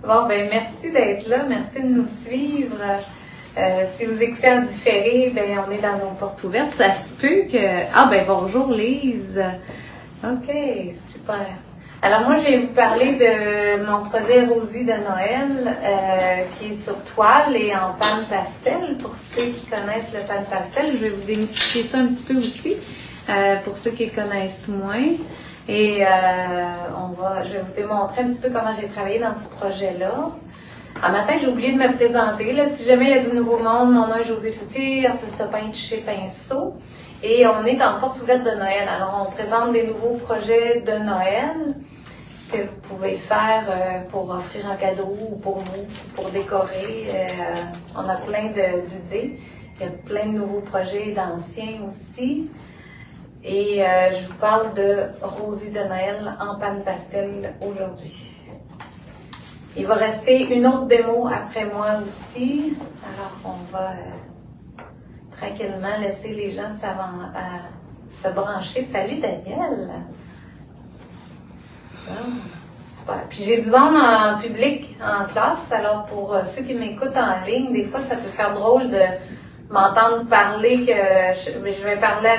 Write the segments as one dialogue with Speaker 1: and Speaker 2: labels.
Speaker 1: Bon, ben merci d'être là, merci de nous suivre. Si vous écoutez en différé, ben on est dans nos portes ouvertes. Ça se peut que... Ah ben bonjour Lise. OK, super. Alors moi, je vais vous parler de mon projet Rosie de Noël, qui est sur toile et en panne pastel. Pour ceux qui connaissent le panne pastel, je vais vous démystifier ça un petit peu aussi, pour ceux qui le connaissent moins. Et je vais vous démontrer un petit peu comment j'ai travaillé dans ce projet-là. Un matin, j'ai oublié de me présenter. Là, si jamais il y a du nouveau monde, mon nom est Josée Cloutier, artiste peintre chez Pinceau. Et on est en porte ouverte de Noël. Alors, on présente des nouveaux projets de Noël que vous pouvez faire pour offrir un cadeau ou pour vous, pour décorer. On a plein d'idées. Il y a plein de nouveaux projets, d'anciens aussi. Et je vous parle de Rosie de Noël en panne pastel aujourd'hui. Il va rester une autre démo après moi aussi. Alors, on va tranquillement laisser les gens se brancher. Salut Daniel! Oh, super. Puis j'ai du monde en public, en classe. Alors, pour ceux qui m'écoutent en ligne, des fois, ça peut faire drôle de m'entendre parler, que je vais parler,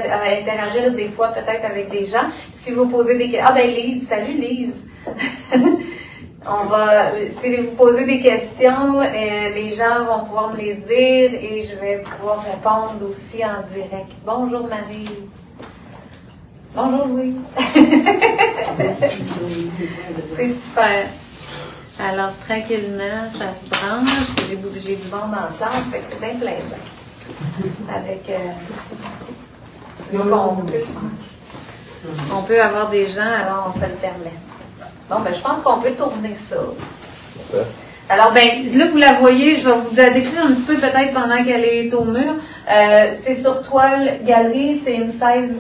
Speaker 1: interagir des fois peut-être avec des gens. Si vous posez des questions... Ah ben Lise, salut Lise! Si vous posez des questions, les gens vont pouvoir me les dire et je vais pouvoir répondre aussi en direct. Bonjour Maryse. Bonjour Louise. C'est super. Alors tranquillement, ça se branche. J'ai du monde en classe, fait que c'est bien plaisant. Avec on peut avoir des gens, alors on se le permet. Bon, ben, je pense qu'on peut tourner ça. Ouais. Alors, ben, là, vous la voyez, je vais vous la décrire un petit peu peut-être pendant qu'elle est au mur. C'est sur toile galerie, c'est une 16-24.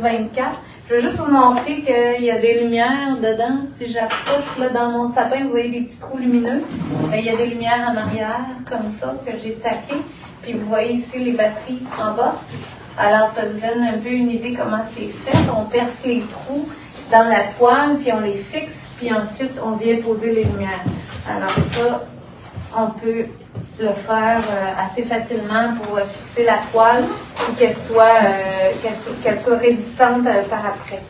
Speaker 1: Je vais juste vous montrer qu'il y a des lumières dedans. Si j'approche là dans mon sapin, vous voyez des petits trous lumineux. Il y a des lumières en arrière, comme ça, que j'ai taquées. Puis vous voyez ici les batteries en bas. Alors, ça vous donne un peu une idée comment c'est fait. On perce les trous dans la toile, puis on les fixe, puis ensuite on vient poser les lumières. Alors ça, on peut le faire assez facilement pour fixer la toile pour qu'elle soit résistante par après.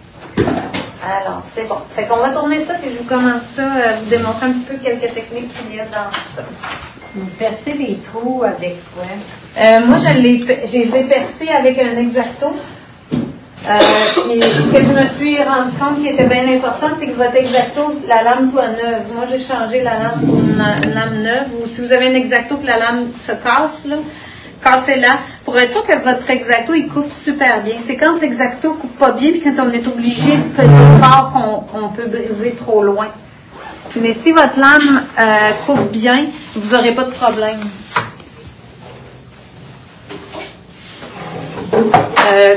Speaker 1: Alors, c'est bon. Fait qu'on va tourner ça, puis je vous commence ça, vous démontrer un petit peu quelques techniques qu'il y a dans ça.
Speaker 2: Vous percez les trous avec quoi?
Speaker 1: Moi, je les ai percés avec un X-Acto. Et ce que je me suis rendu compte qui était bien important, c'est que votre X-Acto, la lame soit neuve. Moi, j'ai changé la lame pour une lame neuve. Ou si vous avez un X-Acto que la lame se casse, là, cassez-la. Pour être sûr que votre X-Acto, il coupe super bien. C'est quand l'X-Acto coupe pas bien, puis quand on est obligé de peser fort qu'on peut briser trop loin. Mais si votre lame coupe bien, vous n'aurez pas de problème.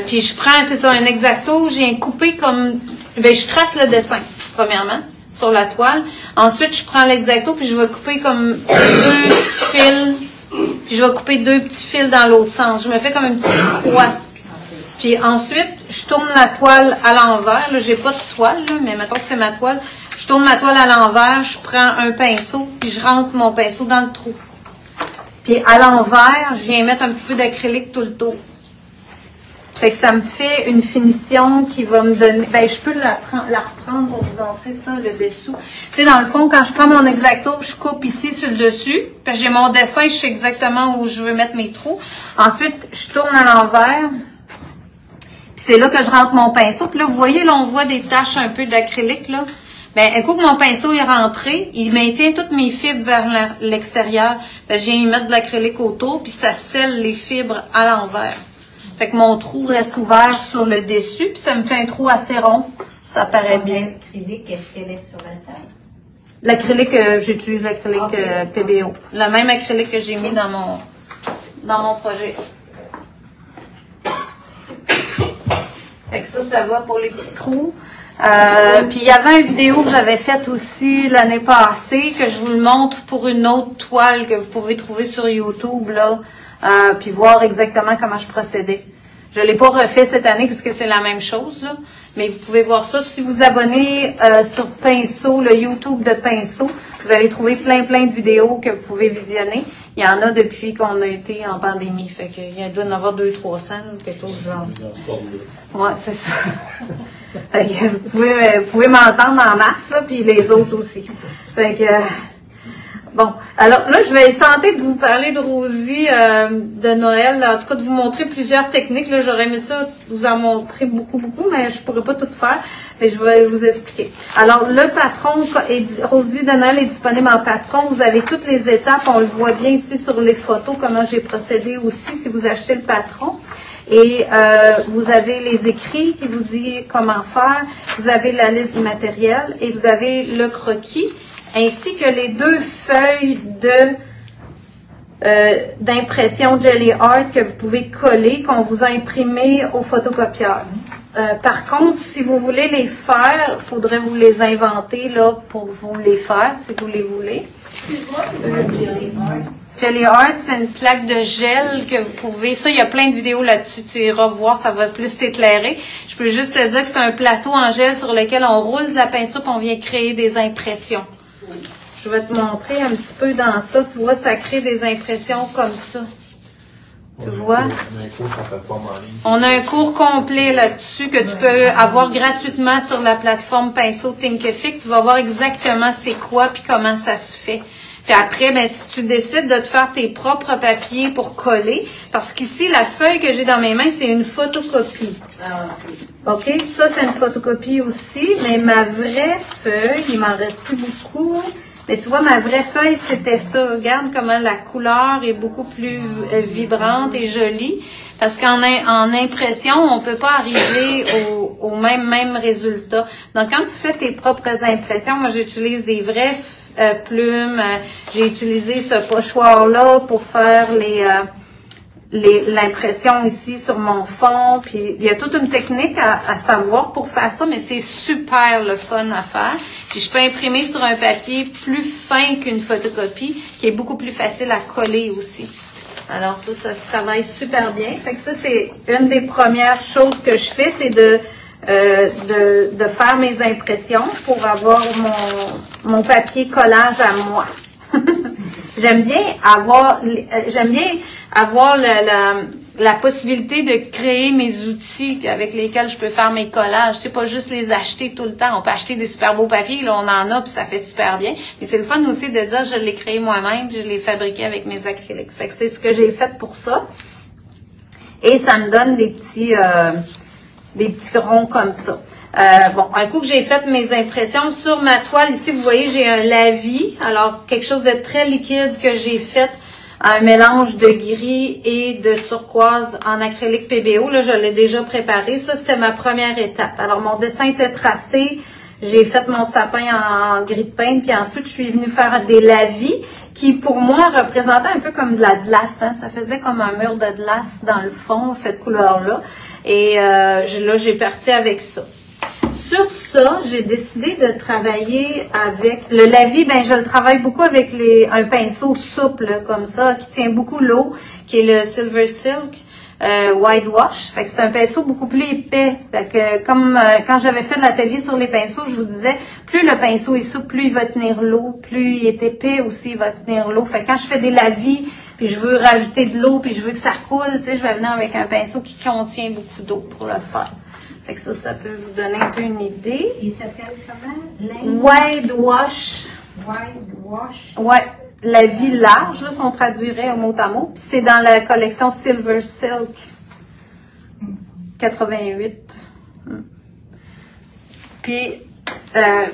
Speaker 1: Puis je prends, c'est ça, un X-Acto, j'ai coupé comme... Ben, je trace le dessin, premièrement, sur la toile. Ensuite, je prends l'X-Acto, puis je vais couper comme 2 petits fils. Puis je vais couper 2 petits fils dans l'autre sens. Je me fais comme une petite croix. Puis ensuite, je tourne la toile à l'envers. Là, j'ai pas de toile, là, mais mettons que c'est ma toile. Je tourne ma toile à l'envers, je prends un pinceau, puis je rentre mon pinceau dans le trou. Puis à l'envers, je viens mettre un petit peu d'acrylique tout le tour. Fait que ça me fait une finition qui va me donner... Ben, je peux la reprendre pour vous montrer ça, le dessous. Tu sais, dans le fond, quand je prends mon X-Acto, je coupe ici sur le dessus. Puis j'ai mon dessin, je sais exactement où je veux mettre mes trous. Ensuite, je tourne à l'envers. Puis c'est là que je rentre mon pinceau. Puis là, vous voyez, là, on voit des taches un peu d'acrylique, là. Ben, un coup que mon pinceau est rentré, il maintient toutes mes fibres vers l'extérieur. Ben, je viens y mettre de l'acrylique autour, puis ça scelle les fibres à l'envers. Fait que mon trou reste ouvert sur le dessus, puis ça me fait un trou assez rond. Ça paraît bien.
Speaker 2: L'acrylique, est-ce qu'elle est sur la table?
Speaker 1: L'acrylique, j'utilise l'acrylique PBO. La même acrylique que j'ai mis dans mon projet. Fait que ça va pour les petits trous. Puis il y avait une vidéo que j'avais faite aussi l'année passée, que je vous le montre pour une autre toile que vous pouvez trouver sur YouTube, là. Puis voir exactement comment je procédais. Je l'ai pas refait cette année puisque c'est la même chose, là. Mais vous pouvez voir ça. Si vous abonnez sur Pinceau, le YouTube de Pinceau, vous allez trouver plein de vidéos que vous pouvez visionner. Il y en a depuis qu'on a été en pandémie. Fait qu'il y doit en avoir 200-300 ou quelque chose du genre. Ouais, c'est ça. Vous pouvez m'entendre en masse, là, puis les autres aussi. Fait que... Bon, alors là, je vais tenter de vous parler de Rosie de Noël, en tout cas de vous montrer plusieurs techniques. Là, j'aurais aimé ça vous en montrer beaucoup, mais je pourrais pas tout faire, mais je vais vous expliquer. Alors, le patron, Rosie de Noël est disponible en patron. Vous avez toutes les étapes, on le voit bien ici sur les photos, comment j'ai procédé aussi si vous achetez le patron. Et vous avez les écrits qui vous disent comment faire, vous avez la liste du matériel et vous avez le croquis, ainsi que les 2 feuilles d'impression Gelly Art que vous pouvez coller, qu'on vous a imprimé au photocopieur. Par contre, si vous voulez les faire, il faudrait vous les inventer là pour vous les faire, si vous les voulez.
Speaker 2: Excuse-moi, c'est le Gelly Art.
Speaker 1: Gelly Art, c'est une plaque de gel que vous pouvez... Ça, il y a plein de vidéos là-dessus. Tu iras voir, ça va plus t'éclairer. Je peux juste te dire que c'est un plateau en gel sur lequel on roule de la peinture et on vient créer des impressions. Je vais te montrer un petit peu dans ça. Tu vois, ça crée des impressions comme ça. Tu vois? On a un cours complet là-dessus que tu peux avoir gratuitement sur la plateforme Pinceau Thinkific. Tu vas voir exactement c'est quoi puis comment ça se fait. Puis après, ben, si tu décides de te faire tes propres papiers pour coller, parce qu'ici, la feuille que j'ai dans mes mains, c'est une photocopie. OK? Ça, c'est une photocopie aussi, mais ma vraie feuille, il m'en reste plus beaucoup. Mais tu vois, ma vraie feuille, c'était ça. Regarde comment la couleur est beaucoup plus vibrante et jolie. Parce qu'en impression, on peut pas arriver au même résultat. Donc, quand tu fais tes propres impressions, moi, j'utilise des vraies plumes. J'ai utilisé ce pochoir-là pour faire l'impression ici sur mon fond. Puis, il y a toute une technique à savoir pour faire ça, mais c'est super le fun à faire. Puis, je peux imprimer sur un papier plus fin qu'une photocopie, qui est beaucoup plus facile à coller aussi. Alors ça se travaille super bien. Fait que ça, c'est une des premières choses que je fais, c'est de faire mes impressions pour avoir mon papier collage à moi. J'aime bien avoir la possibilité de créer mes outils avec lesquels je peux faire mes collages. C'est pas juste les acheter tout le temps. On peut acheter des super beaux papiers, là on en a puis ça fait super bien. Mais c'est le fun aussi de dire je l'ai créé moi-même, puis je l'ai fabriqué avec mes acryliques. Fait que c'est ce que j'ai fait pour ça. Et ça me donne des petits ronds comme ça. Bon, un coup que j'ai fait mes impressions sur ma toile, ici vous voyez j'ai un lavis, alors quelque chose de très liquide que j'ai fait, un mélange de gris et de turquoise en acrylique PBO. Là, je l'ai déjà préparé. Ça, c'était ma première étape. Alors, mon dessin était tracé. J'ai fait mon sapin en gris de paint. Puis ensuite, je suis venue faire des lavis qui, pour moi, représentaient un peu comme de la glace. Hein. Ça faisait comme un mur de glace dans le fond, cette couleur-là. Et là, j'ai parti avec ça. Sur ça, j'ai décidé de travailler avec le lavis. Ben, je le travaille beaucoup avec un pinceau souple comme ça, qui tient beaucoup l'eau, qui est le Silver Silk White Wash. Fait que c'est un pinceau beaucoup plus épais. Fait que comme quand j'avais fait l'atelier sur les pinceaux, je vous disais, plus le pinceau est souple, plus il va tenir l'eau, plus il est épais aussi, il va tenir l'eau. Fait que quand je fais des lavis, puis je veux rajouter de l'eau, puis je veux que ça coule, tu sais, je vais venir avec un pinceau qui contient beaucoup d'eau pour le faire. Fait que ça peut vous donner un peu une idée.
Speaker 2: Il s'appelle comment?
Speaker 1: White Wash.
Speaker 2: White Wash.
Speaker 1: Ouais, la vie large, là, si on traduirait au mot à mot. Puis c'est dans la collection Silver Silk 88. Puis,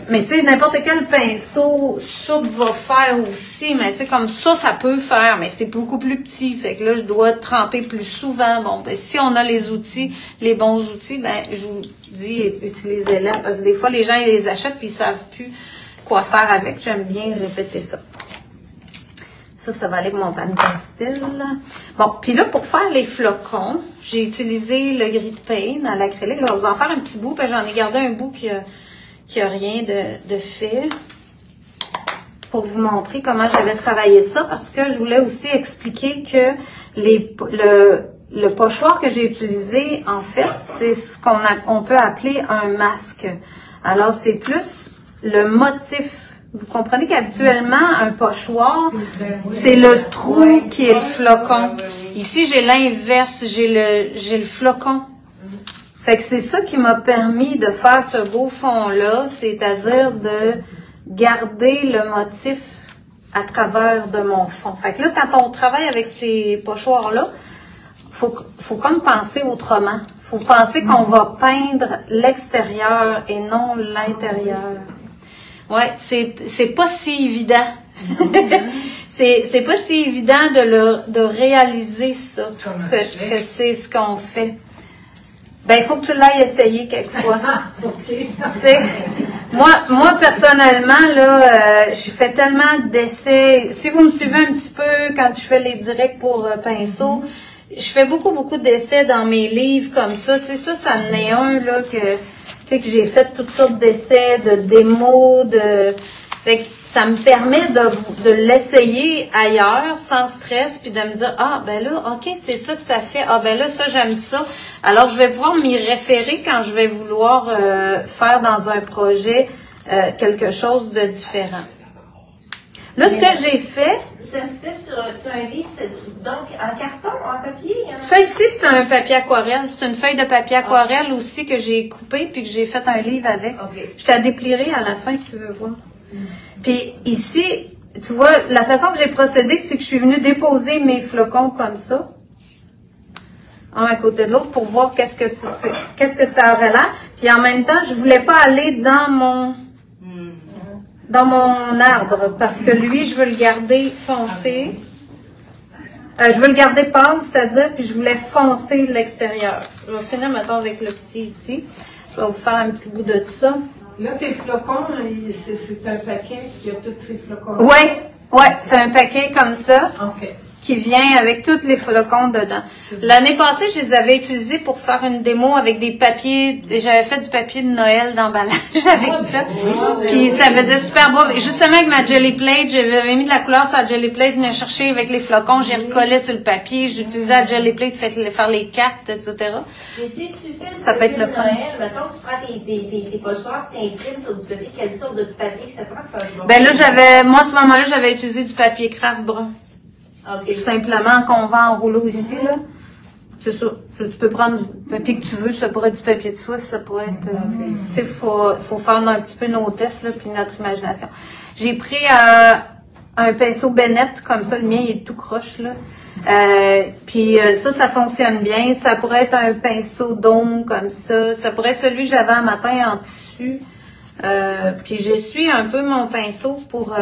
Speaker 1: mais tu sais, n'importe quel pinceau souple va faire aussi, mais tu sais, comme ça peut faire, mais c'est beaucoup plus petit. Fait que là, je dois tremper plus souvent. Bon, ben, si on a les outils, les bons outils, ben, je vous dis, utilisez-les. Parce que des fois, les gens, ils les achètent puis ils savent plus quoi faire avec. J'aime bien répéter ça. Ça va aller pour mon pan pastel. Bon, puis là, pour faire les flocons, j'ai utilisé le gris de paint dans l'acrylique. Je vais vous en faire un petit bout, parce que j'en ai gardé un bout qui a rien de fait, pour vous montrer comment j'avais travaillé ça, parce que je voulais aussi expliquer que
Speaker 3: le pochoir que j'ai utilisé, en fait, c'est ce on peut appeler un masque. Alors, c'est plus le motif. Vous comprenez qu'habituellement, un pochoir, c'est le trou qui est le flocon. Ici, j'ai l'inverse, j'ai le flocon. Fait que c'est ça qui m'a permis de faire ce beau fond-là, c'est-à-dire de garder le motif à travers de mon fond. Fait que là, quand on travaille avec ces pochoirs-là, faut comme penser autrement. Faut penser qu'on va peindre l'extérieur et non l'intérieur. Ouais, c'est pas si évident. c'est pas si évident de réaliser ça, que c'est ce qu'on fait. Ben, il faut que tu l'ailles essayer quelquefois. Moi, personnellement, là, je fais tellement d'essais. Si vous me suivez un petit peu quand je fais les directs pour pinceau, je fais beaucoup d'essais dans mes livres comme ça. Tu sais, ça en est un, là, que j'ai fait toutes sortes d'essais, de démos, fait que ça me permet de l'essayer ailleurs, sans stress, puis de me dire, ah, ben là, ok, c'est ça que ça fait, ah, ben là, ça, j'aime ça. Alors, je vais pouvoir m'y référer quand je vais vouloir faire dans un projet quelque chose de différent. Là, ce que j'ai fait...
Speaker 2: Ça se fait sur un livre, donc en carton, en papier? Hein?
Speaker 3: Ça ici, c'est un papier aquarelle. C'est une feuille de papier aquarelle aussi que j'ai coupée puis que j'ai fait un livre avec. Okay. Je t'ai déplierai à la fin si tu veux voir. Puis ici, tu vois, la façon que j'ai procédé, c'est que je suis venue déposer mes flocons comme ça, un à côté de l'autre, pour voir qu'est-ce que ça aurait l'air. Puis en même temps, je voulais pas aller dans mon arbre, parce que lui, je veux le garder foncé. Je veux le garder pâle, c'est-à-dire, puis je voulais foncer l'extérieur. Je vais finir maintenant avec le petit ici. Je vais vous faire un petit bout de ça.
Speaker 4: Là, tes flocons, c'est un paquet qui a tous ces flocons.
Speaker 3: Oui, c'est un paquet comme ça.
Speaker 4: OK.
Speaker 3: Qui vient avec tous les flocons dedans. L'année passée, je les avais utilisés pour faire une démo avec des papiers. J'avais fait du papier de Noël d'emballage avec ça. Puis ça faisait super beau. Justement, avec ma Gelly Plate, j'avais mis de la couleur sur la Gelly Plate, venais chercher avec les flocons, j'ai recollé sur le papier, j'utilisais la Gelly Plate pour faire les cartes, etc.
Speaker 2: Et si tu fais
Speaker 3: ça peut être le fun.
Speaker 2: Noël, mettons, tu prends tes pochoirs, tu imprimes sur du papier, quelle sorte de papier ça prend pour faire?
Speaker 3: Ben là, moi, à ce moment-là, j'avais utilisé du papier craft brun.
Speaker 2: Okay.
Speaker 3: Tout simplement qu'on vend en rouleau ici, là. C'est ça. Tu peux prendre du papier que tu veux, ça pourrait être du papier de soie, ça pourrait être... tu sais, faut faire un petit peu nos tests, là, puis notre imagination. J'ai pris un pinceau Bennett, comme ça, le mien, il est tout croche, là. Puis ça fonctionne bien. Ça pourrait être un pinceau dôme, comme ça. Ça pourrait être celui que j'avais un matin en tissu. Puis j'essuie un peu mon pinceau pour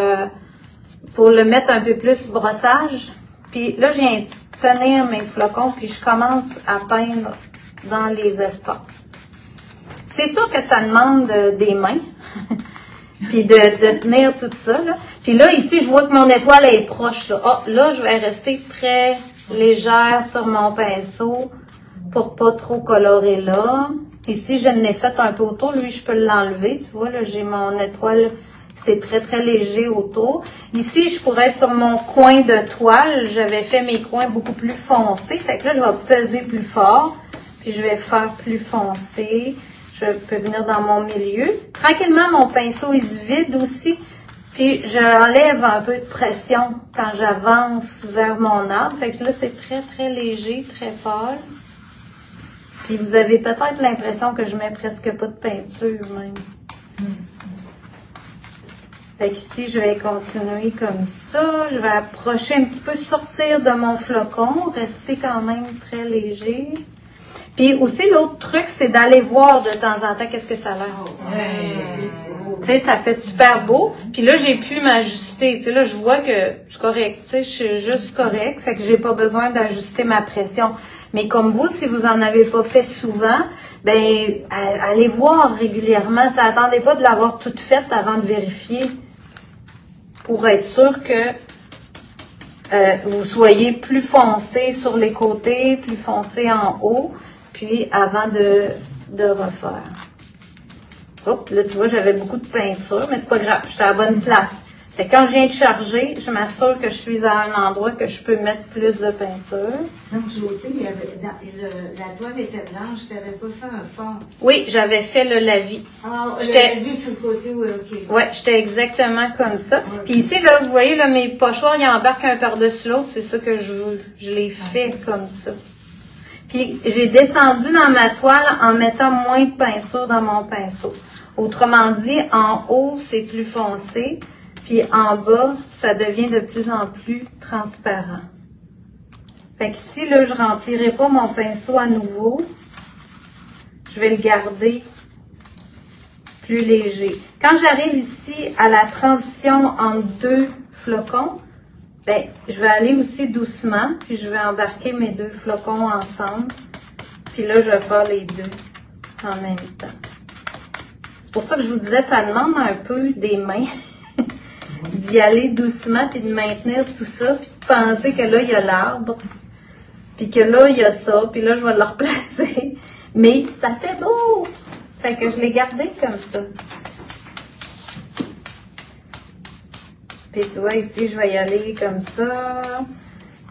Speaker 3: le mettre un peu plus brossage. Puis là, je viens tenir mes flocons, puis je commence à peindre dans les espaces. C'est sûr que ça demande des mains, puis de tenir tout ça, là. Puis là, ici, je vois que mon étoile est proche, là. Ah, là, je vais rester très légère sur mon pinceau pour pas trop colorer là. Ici, je l'ai fait un peu autour. Lui, je peux l'enlever. Tu vois, là, j'ai mon étoile... C'est très, très léger autour. Ici, je pourrais être sur mon coin de toile. J'avais fait mes coins beaucoup plus foncés. Fait que là, je vais peser plus fort. Puis, je vais faire plus foncé. Je peux venir dans mon milieu. Tranquillement, mon pinceau, il se vide aussi. Puis, j'enlève un peu de pression quand j'avance vers mon arbre. Fait que là, c'est très, très léger, très pâle. Puis, vous avez peut-être l'impression que je mets presque pas de peinture, même. Fait qu'ici, je vais continuer comme ça. Je vais approcher un petit peu, sortir de mon flocon, rester quand même très léger. Puis aussi, l'autre truc, c'est d'aller voir de temps en temps qu'est-ce que ça a l'air. Tu sais, ça fait super beau. Puis là, j'ai pu m'ajuster. Tu sais, là, je vois que je suis correct. Tu sais, je suis juste correct. Fait que j'ai pas besoin d'ajuster ma pression. Mais comme vous, si vous en avez pas fait souvent, ben, allez voir régulièrement. Ça, attendez pas de l'avoir toute faite avant de vérifier. Pour être sûr que vous soyez plus foncé sur les côtés, plus foncé en haut, puis avant de refaire. Hop, là, tu vois, j'avais beaucoup de peinture, mais c'est pas grave, j'étais à la bonne place. Fait que quand je viens de charger, je m'assure que je suis à un endroit que je peux mettre plus de peinture.
Speaker 5: Donc, Josée, la toile était blanche, tu n'avais pas fait un fond.
Speaker 3: Oui, j'avais fait le lavis.
Speaker 5: Ah,
Speaker 3: J'étais-
Speaker 5: la vie sur le côté, oui, OK.
Speaker 3: Ouais, j'étais exactement comme ça. Puis ici, là, vous voyez, là, mes pochoirs, ils embarquent un par-dessus l'autre. C'est ça que je veux. Je l'ai fait comme ça. Puis j'ai descendu dans ma toile en mettant moins de peinture dans mon pinceau. Autrement dit, en haut, c'est plus foncé. Puis en bas, ça devient de plus en plus transparent. Fait que si là, je remplirai pas mon pinceau à nouveau, je vais le garder plus léger. Quand j'arrive ici à la transition entre deux flocons, ben, je vais aller aussi doucement, puis je vais embarquer mes deux flocons ensemble. Puis là, je vais faire les deux en même temps. C'est pour ça que je vous disais, ça demande un peu des mains. D'y aller doucement, puis de maintenir tout ça, puis de penser que là, il y a l'arbre, puis que là, il y a ça, puis là, je vais le replacer. Mais ça fait beau! Fait que je l'ai gardé comme ça. Puis tu vois, ici, je vais y aller comme ça.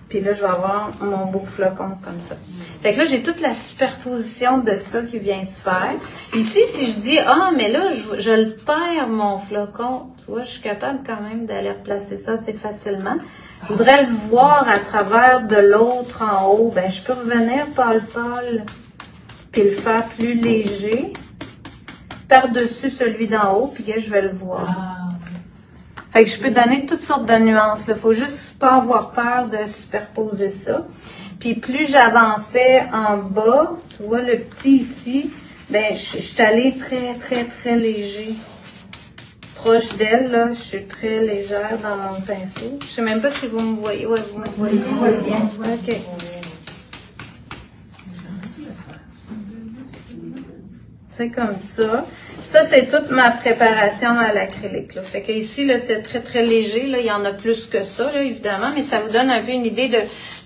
Speaker 3: Puis là, je vais avoir mon beau flocon comme ça. Fait que là, j'ai toute la superposition de ça qui vient se faire. Ici, si je dis, ah, mais là, je le perds, mon flocon, tu vois, je suis capable quand même d'aller replacer ça assez facilement. Je voudrais le voir à travers de l'autre en haut. Ben, je peux revenir pâle-pâle, puis le faire plus léger, par-dessus celui d'en haut, puis là, je vais le voir. Fait que je peux donner toutes sortes de nuances. Il faut juste pas avoir peur de superposer ça. Puis plus j'avançais en bas, tu vois le petit ici, ben je suis allée très léger. Proche d'elle, là, je suis très légère dans mon pinceau. Je sais même pas si vous me voyez. Ouais, vous me voyez bien. OK. C'est comme ça. Ça, c'est toute ma préparation à l'acrylique. Fait que ici, là, c'était très léger. Là. Il y en a plus que ça, là, évidemment, mais ça vous donne un peu une idée de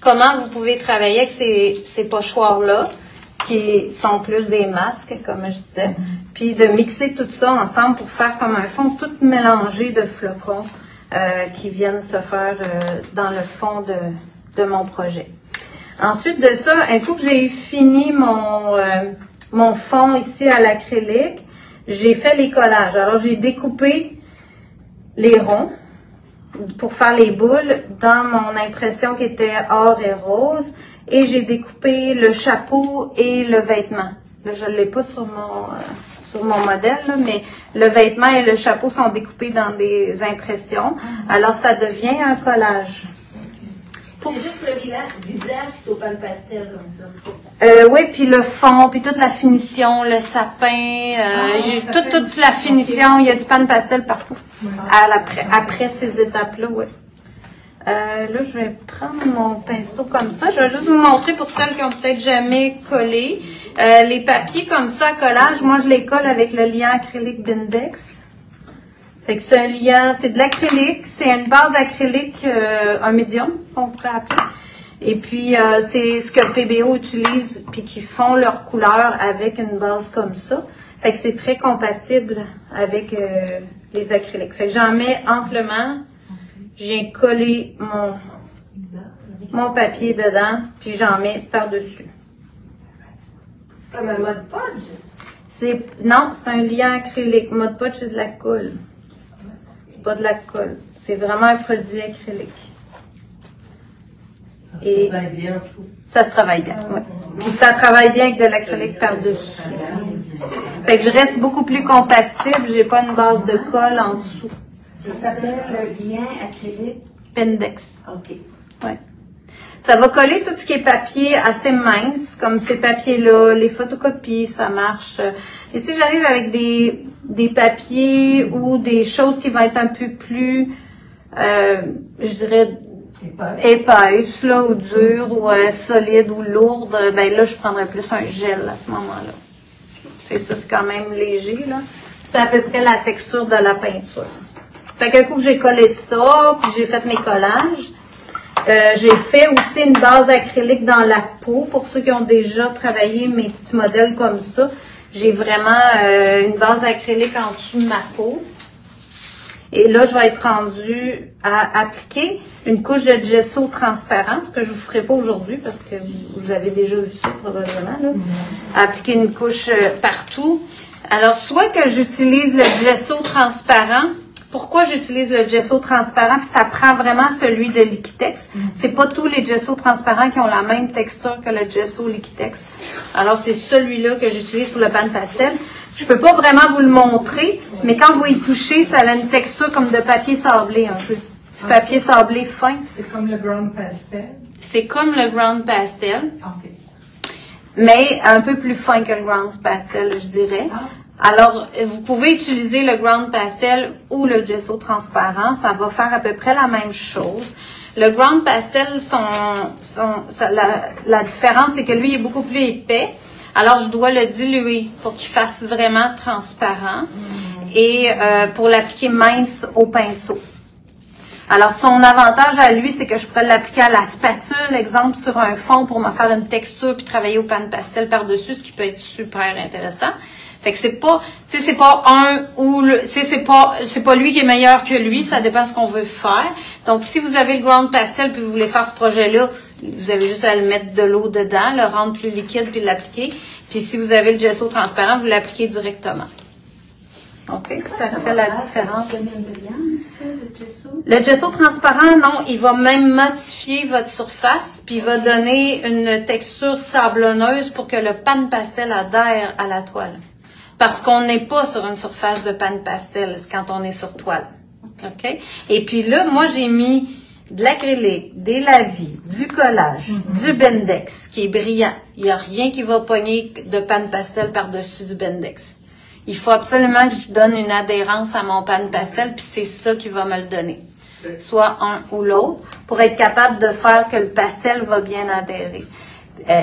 Speaker 3: comment vous pouvez travailler avec ces pochoirs-là, qui sont plus des masques, comme je disais. Puis de mixer tout ça ensemble pour faire comme un fond tout mélangé de flocons qui viennent se faire dans le fond de mon projet. Ensuite de ça, un coup que j'ai fini mon fond ici à l'acrylique, j'ai fait les collages. Alors, j'ai découpé les ronds pour faire les boules dans mon impression qui était or et rose. Et j'ai découpé le chapeau et le vêtement. Là, je ne l'ai pas sur mon modèle, là, mais le vêtement et le chapeau sont découpés dans des impressions. Alors, ça devient un collage.
Speaker 2: C'est juste le visage qui est au pan pastel comme ça.
Speaker 3: Oui, puis le fond, puis toute la finition, le sapin, j'ai toute la finition, il y a du pan pastel partout. Après ces étapes-là, oui. Là, je vais prendre mon pinceau comme ça. Je vais juste vous montrer pour celles qui ont peut-être jamais collé. Les papiers comme ça à collage, moi, je les colle avec le liant acrylique Bindex. Fait que c'est un liant, c'est de l'acrylique, c'est une base acrylique, un médium, qu'on pourrait appeler. Et puis, c'est ce que PBO utilise, puis qui font leur couleur avec une base comme ça. Fait que c'est très compatible avec les acryliques. Fait que j'en mets amplement. J'ai collé mon papier dedans, puis j'en mets par-dessus.
Speaker 2: C'est comme un mode podge?
Speaker 3: Non, c'est un liant acrylique. Mode podge, c'est de la colle. C'est pas de la colle. C'est vraiment un produit acrylique. Et
Speaker 2: travaille bien, tout.
Speaker 3: ça se travaille bien, oui. Puis ça travaille bien avec de l'acrylique par-dessus. Fait que je reste beaucoup plus compatible. J'ai pas une base de colle en dessous.
Speaker 5: Ça s'appelle le lien acrylique.
Speaker 3: Pendex.
Speaker 5: OK.
Speaker 3: Ouais. Ça va coller tout ce qui est papier assez mince, comme ces papiers-là, les photocopies, ça marche. Et si j'arrive avec des papiers ou des choses qui vont être un peu plus, je dirais, épaisses, là, ou dures, ou solides, ou lourdes, ben là, je prendrais plus un gel à ce moment-là. C'est ça, c'est quand même léger, là. C'est à peu près la texture de la peinture. Fait qu'un coup que j'ai collé ça, puis j'ai fait mes collages, j'ai fait aussi une base acrylique dans la peau. Pour ceux qui ont déjà travaillé mes petits modèles comme ça, j'ai vraiment une base acrylique en dessous de ma peau. Et là, je vais être rendue à appliquer une couche de gesso transparent, ce que je ne vous ferai pas aujourd'hui parce que vous avez déjà vu ça probablement. Là. Appliquer une couche partout. Alors, soit que j'utilise le gesso transparent. Pourquoi j'utilise le gesso transparent? Puis ça prend vraiment celui de Liquitex. C'est pas tous les gessos transparents qui ont la même texture que le gesso Liquitex. Alors, c'est celui-là que j'utilise pour le pan pastel. Je peux pas vraiment vous le montrer, mais quand vous y touchez, ça a une texture comme de papier sablé un peu. Petit papier sablé fin.
Speaker 4: C'est comme le ground pastel.
Speaker 3: C'est comme le ground pastel,
Speaker 4: OK.
Speaker 3: mais un peu plus fin que le ground pastel, je dirais. Alors, vous pouvez utiliser le ground pastel ou le gesso transparent. Ça va faire à peu près la même chose. Le ground pastel, la différence, c'est que lui, il est beaucoup plus épais. Alors, je dois le diluer pour qu'il fasse vraiment transparent et pour l'appliquer mince au pinceau. Alors, son avantage à lui, c'est que je pourrais l'appliquer à la spatule, exemple, sur un fond pour me faire une texture puis travailler au pan pastel par-dessus, ce qui peut être super intéressant. Fait que c'est pas un ou c'est pas lui qui est meilleur que lui, ça dépend de ce qu'on veut faire. Donc, si vous avez le ground pastel puis vous voulez faire ce projet-là, vous avez juste à le mettre de l'eau dedans, le rendre plus liquide puis l'appliquer. Puis si vous avez le gesso transparent, vous l'appliquez directement. OK, ça fait la différence. Le gesso transparent, non, il va même modifier votre surface, puis il va donner une texture sablonneuse pour que le pan pastel adhère à la toile. Parce qu'on n'est pas sur une surface de pan pastel quand on est sur toile. OK? Et puis là, moi, j'ai mis de l'acrylique, des lavis, du collage, du bendex, qui est brillant. Il n'y a rien qui va pogner de pan pastel par-dessus du bendex. Il faut absolument que je donne une adhérence à mon pan pastel, puis c'est ça qui va me le donner. Soit un ou l'autre, pour être capable de faire que le pastel va bien adhérer.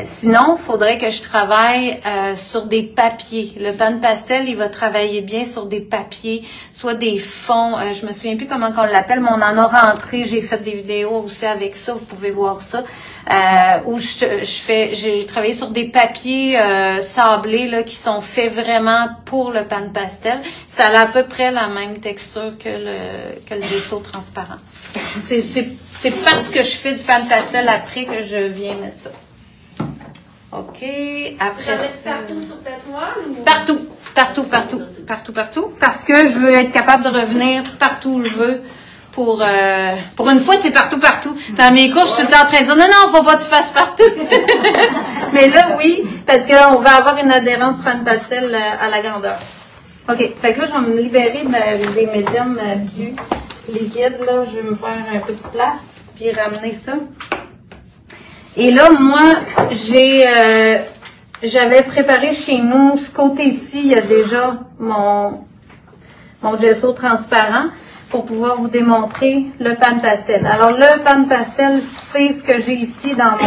Speaker 3: Sinon, il faudrait que je travaille sur des papiers. Le pan pastel, il va travailler bien sur des papiers, soit des fonds. Je me souviens plus comment on l'appelle, mais on en a rentré. J'ai fait des vidéos aussi avec ça. Vous pouvez voir ça. Où j'ai travaillé sur des papiers sablés là qui sont faits vraiment pour le pan pastel. Ça a à peu près la même texture que le gesso transparent. C'est parce que je fais du pan pastel après que je viens mettre ça. OK. Après ça.
Speaker 2: Partout sur ta toile? Ou...
Speaker 3: Partout. Parce que je veux être capable de revenir partout où je veux. Pour une fois, c'est partout. Dans mes cours, je suis tout le temps en train de dire non, faut pas que tu fasses partout. Mais là, oui, parce qu'on va avoir une adhérence pan pastel à la grandeur. OK. Fait que là, je vais me libérer des médiums plus liquides. Là, je vais me faire un peu de place puis ramener ça. Et là, moi, j'avais préparé chez nous, ce côté-ci, il y a déjà mon gesso transparent pour pouvoir vous démontrer le pan pastel. Alors, le pan pastel, c'est ce que j'ai ici dans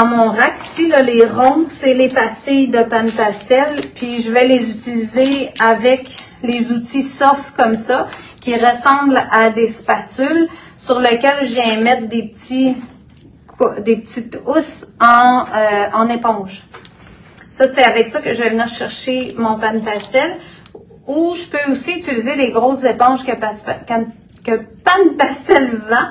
Speaker 3: mon rack. Ici, là, les ronds, c'est les pastilles de pan pastel. Puis, je vais les utiliser avec les outils soft comme ça, qui ressemblent à des spatules, sur lesquelles je viens mettre des petites housses en éponge. Ça, c'est avec ça que je vais venir chercher mon pan pastel. Ou je peux aussi utiliser les grosses éponges que pan pastel vend.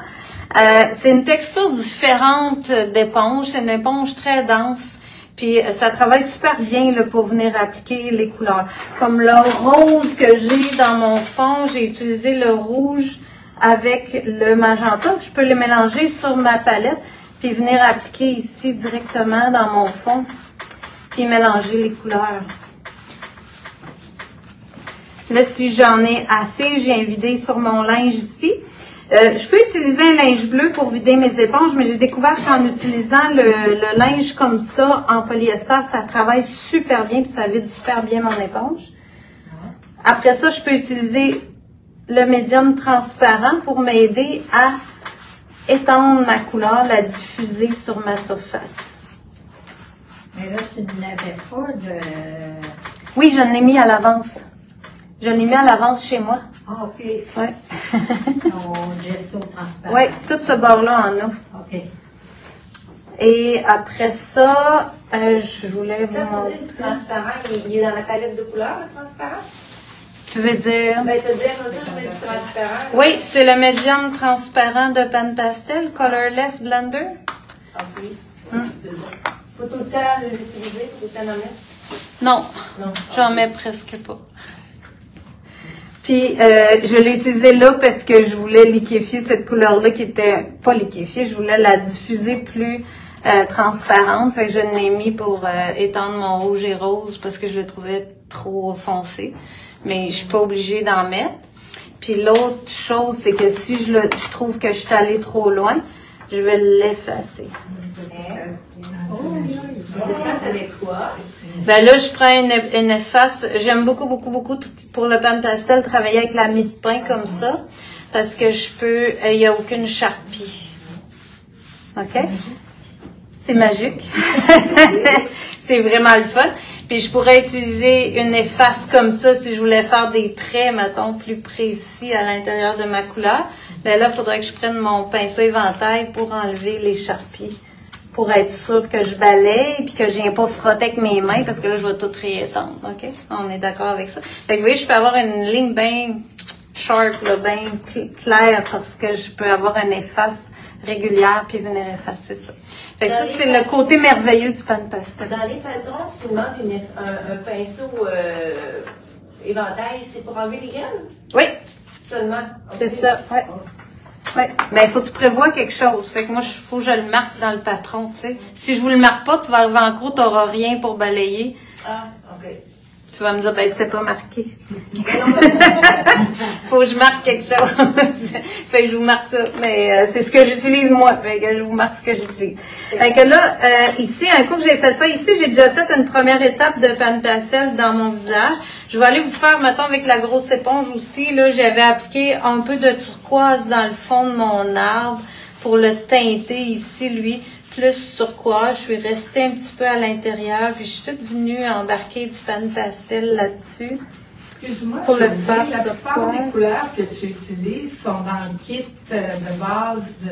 Speaker 3: C'est une texture différente d'éponge. C'est une éponge très dense. Puis ça travaille super bien là, pour venir appliquer les couleurs. Comme le rose que j'ai dans mon fond, j'ai utilisé le rouge avec le magenta. Je peux les mélanger sur ma palette, puis venir appliquer ici directement dans mon fond, puis mélanger les couleurs. Là, si j'en ai assez, j'ai vidé sur mon linge ici. Je peux utiliser un linge bleu pour vider mes éponges, mais j'ai découvert qu'en utilisant le linge comme ça, en polyester, ça travaille super bien, puis ça vide super bien mon éponge. Après ça, je peux utiliser le médium transparent pour m'aider à étendre ma couleur, la diffuser sur ma surface.
Speaker 5: Mais là, tu n'avais pas de...
Speaker 3: Oui, je l'ai mis à l'avance. Je l'ai mis à l'avance chez moi.
Speaker 5: Ah, OK.
Speaker 3: Oui.
Speaker 5: Ton gesso transparent.
Speaker 3: Oui, tout ce bord-là en a.
Speaker 5: OK.
Speaker 3: Et après ça, je voulais vous montrer.
Speaker 2: Du transparent, il est dans la palette de couleurs, le transparent?
Speaker 3: Tu veux dire?
Speaker 2: Ben, t'as dit, moi, ça, je mets du transparent.
Speaker 3: Oui, c'est le médium transparent de Pan Pastel, Colorless Blender.
Speaker 2: OK. Faut tout le temps l'utiliser, faut tout le temps en mettre?
Speaker 3: Non,
Speaker 2: Non.
Speaker 3: j'en mets presque pas. Puis, je l'ai utilisé là parce que je voulais liquéfier cette couleur-là qui était pas liquéfiée. Je voulais la diffuser plus transparente. Fait que je l'ai mis pour étendre mon rouge et rose parce que je le trouvais trop foncé. Mais je suis pas obligée d'en mettre. Puis l'autre chose, c'est que si je trouve que je suis allée trop loin, je vais l'effacer.
Speaker 2: Ça avec quoi?
Speaker 3: Ben là, je prends une efface. J'aime beaucoup pour le Pan Pastel travailler avec la mie de pain comme ça. Parce que je peux, il n'y a aucune charpie. OK? C'est magique. C'est vraiment le fun. Puis je pourrais utiliser une efface comme ça si je voulais faire des traits, mettons, plus précis à l'intérieur de ma couleur. Ben là, il faudrait que je prenne mon pinceau éventail pour enlever les charpies. Pour être sûr que je balaye puis que je viens pas frotter avec mes mains parce que là, je vais tout réétendre. OK? On est d'accord avec ça. Fait que vous voyez, je peux avoir une ligne bien sharp, là, bien claire parce que je peux avoir une efface régulière puis venir effacer ça. Fait que ça, c'est le côté merveilleux du Pan Pastel.
Speaker 2: Dans les patrons, tu demandes un pinceau éventail, c'est pour enlever les graines?
Speaker 3: Oui,
Speaker 2: Seulement?
Speaker 3: c'est ça. Ouais. Ouais. Mais il faut que tu prévois quelque chose. Fait que moi, il faut que je le marque dans le patron, tu sais. Si je vous le marque pas, tu vas arriver en cours, tu n'auras rien pour balayer.
Speaker 2: Ah, OK.
Speaker 3: Tu vas me dire, ben, c'était pas marqué. Faut que je marque quelque chose. Fait que je vous marque ça. Mais c'est ce que j'utilise moi. Fait que je vous marque ce que j'utilise. Fait que là, ici, un coup que j'ai fait ça, ici, j'ai déjà fait une première étape de Pan Pastel dans mon visage. Je vais aller vous faire, mettons, avec la grosse éponge aussi. Là, j'avais appliqué un peu de turquoise dans le fond de mon arbre pour le teinter ici, lui. Plus turquoise, je suis restée un petit peu à l'intérieur, puis je suis toute venue embarquer du Pan Pastel là-dessus.
Speaker 4: Excuse-moi,
Speaker 3: Pour le
Speaker 4: je
Speaker 3: faire,
Speaker 4: dis, la plupart
Speaker 3: turquoise.
Speaker 4: des couleurs que tu utilises sont dans le kit de base de...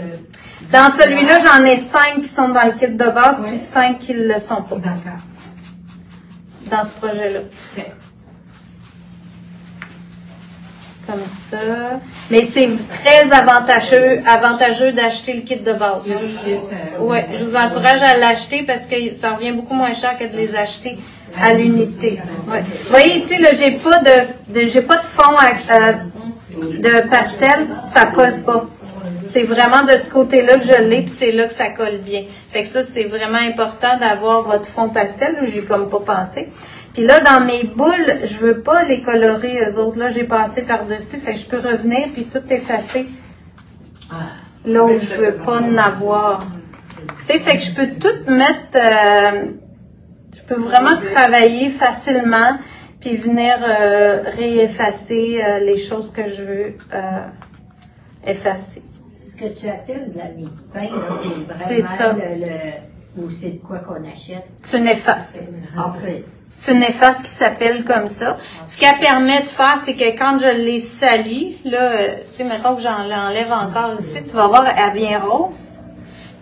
Speaker 3: Dans celui-là, j'en ai 5 qui sont dans le kit de base,
Speaker 4: Oui.
Speaker 3: puis 5 qui ne le sont pas
Speaker 4: D'accord.
Speaker 3: dans ce projet-là.
Speaker 4: Ok.
Speaker 3: Comme ça. Mais c'est très avantageux d'acheter le kit de base.
Speaker 4: Il y a le kit,
Speaker 3: Oui, je vous encourage à l'acheter parce que ça revient beaucoup moins cher que de les acheter à l'unité. Ouais. Vous voyez ici, là, j'ai pas de fond de pastel, ça colle pas. C'est vraiment de ce côté-là que je l'ai, puis c'est là que ça colle bien. Fait que ça, c'est vraiment important d'avoir votre fond pastel. J'ai comme pas pensé. Puis là, dans mes boules, je veux pas les colorer, eux autres. Là, j'ai passé par-dessus. Fait que je peux revenir puis tout effacer. Là où je veux pas en avoir. Tu sais, fait que je peux tout mettre... je peux vraiment travailler facilement puis venir réeffacer les choses que je veux effacer.
Speaker 5: Ce que tu appelles de la mie de pain, là,
Speaker 3: C'est
Speaker 5: c'est
Speaker 3: ça.
Speaker 5: vraiment ou c'est de quoi qu'on achète.
Speaker 3: C'est une efface.
Speaker 5: Après,
Speaker 3: C'est une efface qui s'appelle comme ça. Ce qu'elle permet de faire, c'est que quand je les salis, là, tu sais, mettons que j'en l'enlève encore ici, tu vas voir, elle vient rose.